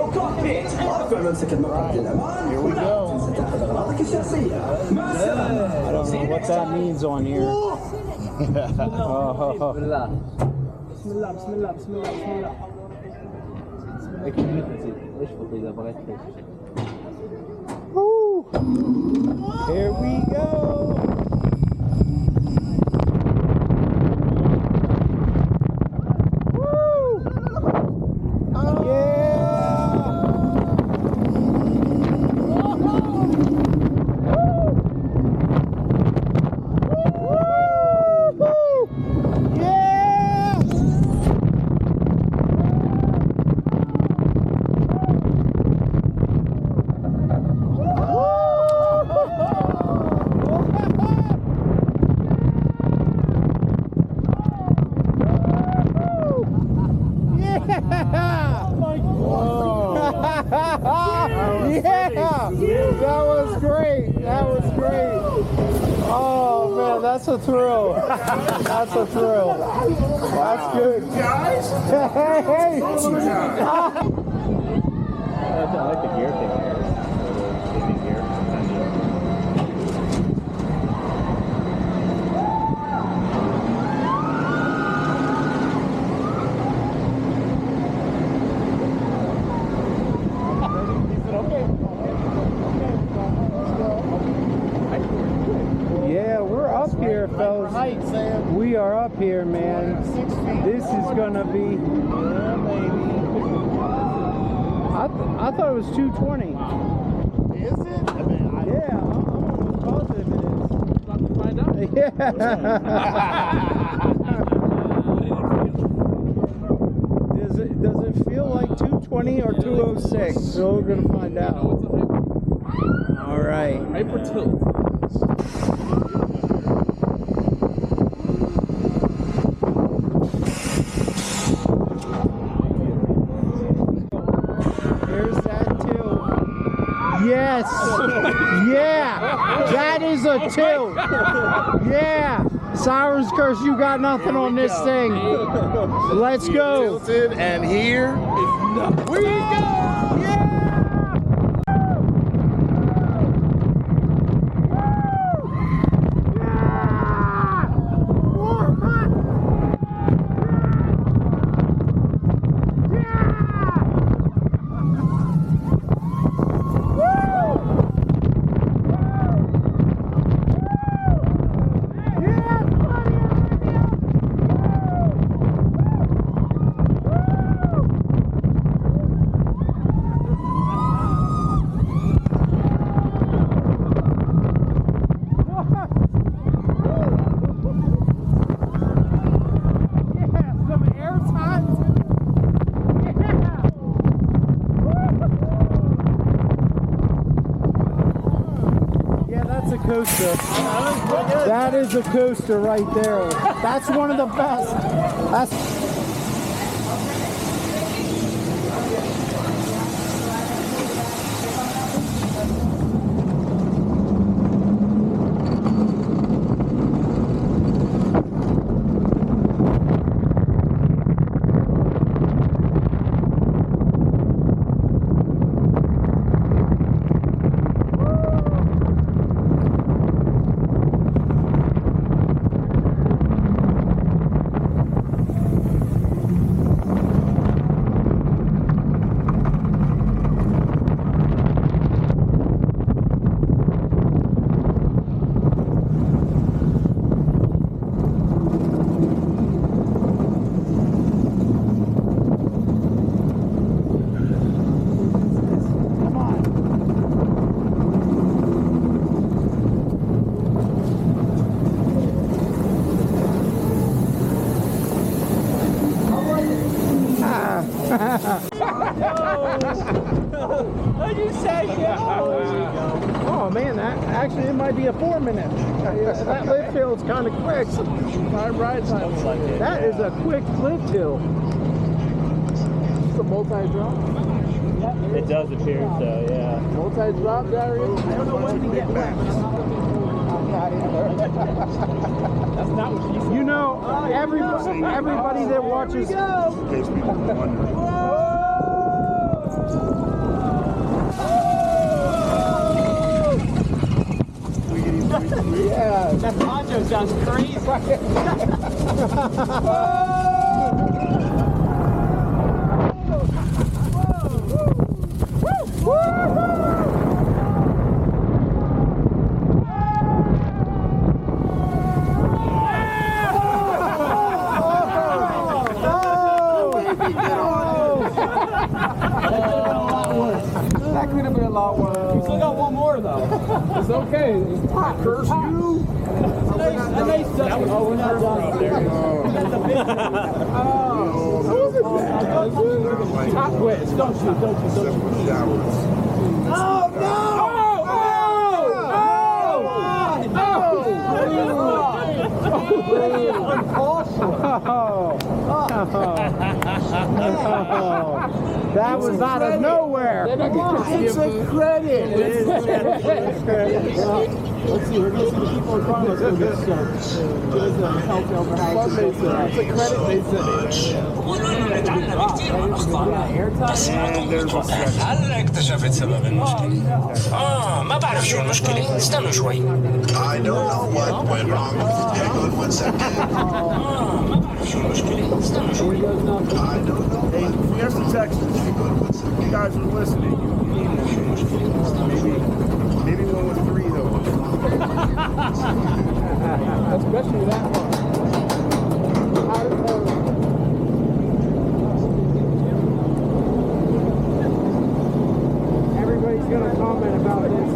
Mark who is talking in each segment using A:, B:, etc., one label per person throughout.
A: cockpit. فعلا سكت مقعد الأمان ولا تنسى تأخذ أغراضك الشخصية. مع السلامة.
B: I don't know what that means on here.
C: بسم الله
B: Here we go. That was great. That was great. Oh man, that's a thrill. That's a thrill. That's good, guys. Hey.
D: I like the gear thing here. The gear.
B: Yeah, we're up here, fellas. We are up here, man. This is gonna be. I thought it was 220.
C: Is it? I mean,
B: Yeah, I'm almost positive it is.
C: about to find out.
B: Yeah. Does it feel like 220 or 206? So we're gonna find out. All right.
C: Hyper tilt.
B: Here's that tilt. Yes. Yeah. That is a tilt. Yeah. Cyrus Curse, you got nothing on this thing. Let's go.
C: Tilted, and here we go.
B: Yeah. Coaster. That is a coaster right there. That's one of the best. That's oh man, that actually it might be a 4 minute. That lift hill is kind of quick.
C: Ride time is like it.
B: That is a quick lift hill.
C: It's a multi-drop.
D: It does appear so, yeah.
C: Multi-drop, Darius. I don't know when to get wet. That's not what she said.
B: You know, everybody that watches.
E: In case people were wondering.
C: Yeah. That poncho sounds crazy. That could have been a lot worse. We still got one more though. It's okay. It's top. Curse you. A nice touch. Oh, we're not done. That's a big one. Top twist. Don't shoot. Don't shoot. Don't shoot. Oh no!
B: That was out of nowhere.
C: It's a credit.
B: Let's
C: see, we're going to see the people in front of us with this stuff. There's a telltale for how it's a credit they said.
E: هلا اكتشفت سبب المشكلة. ما بعرف شو المشكلة. استنوا شوي.
F: I don't know what went wrong with the Hang on one second.
E: ما بعرف شو المشكلة. استنوا شوي.
F: I don't know
G: Hey, here's the Texans. You guys are listening. Maybe one with three though.
C: Especially that one.
B: Everybody's going to comment about this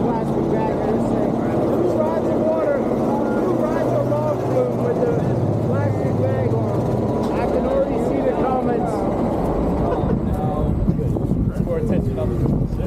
B: plastic bag. They're going to say, who rides the water? Who rides the log flume with the plastic bag on? I can already see the comments.
C: More attention on the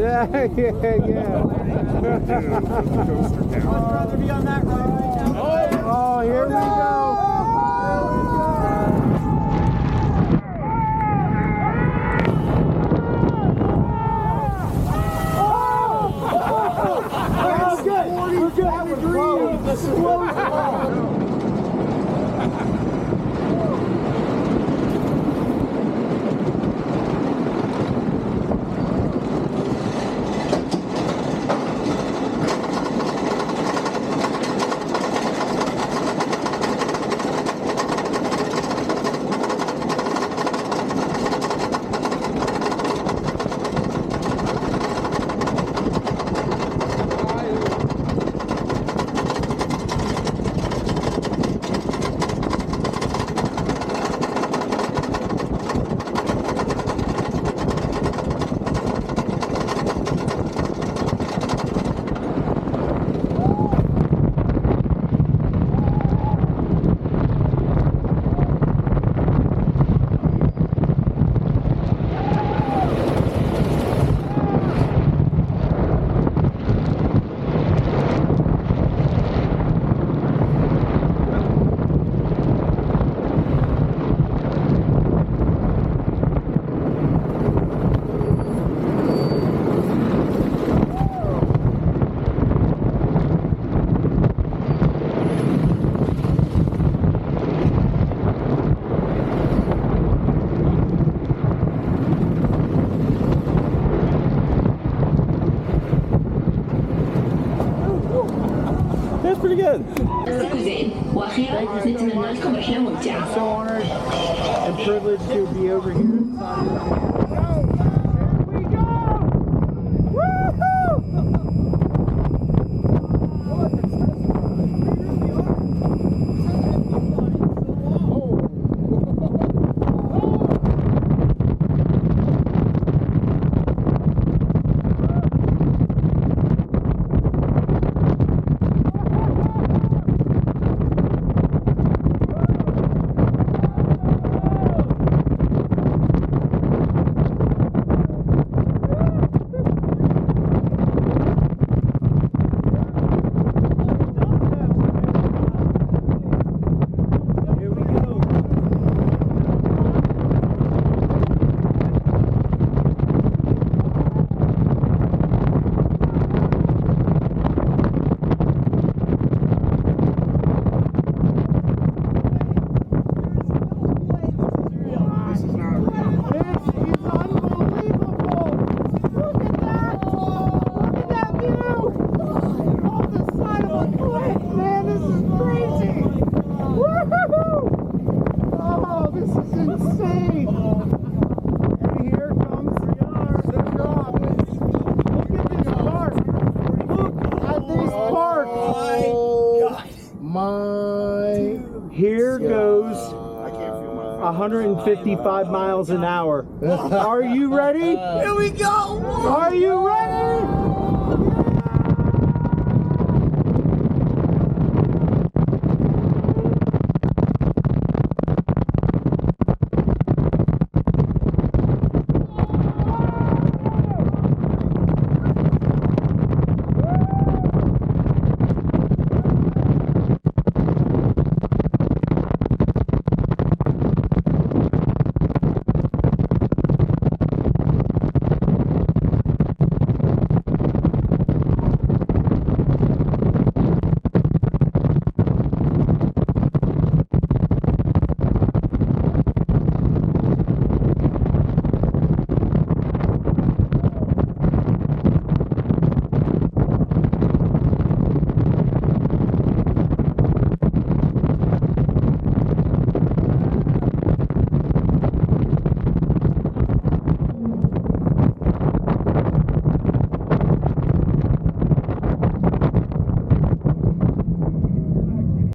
B: Yeah.
C: I'd rather be on that ride right now.
B: Oh, here we go. We're good. This is close.
C: That's pretty good.
B: So honored and privileged to be over here. Here we go! Woohoo! 155 miles an hour. Are you ready?
G: Here we go.
B: Are you ready?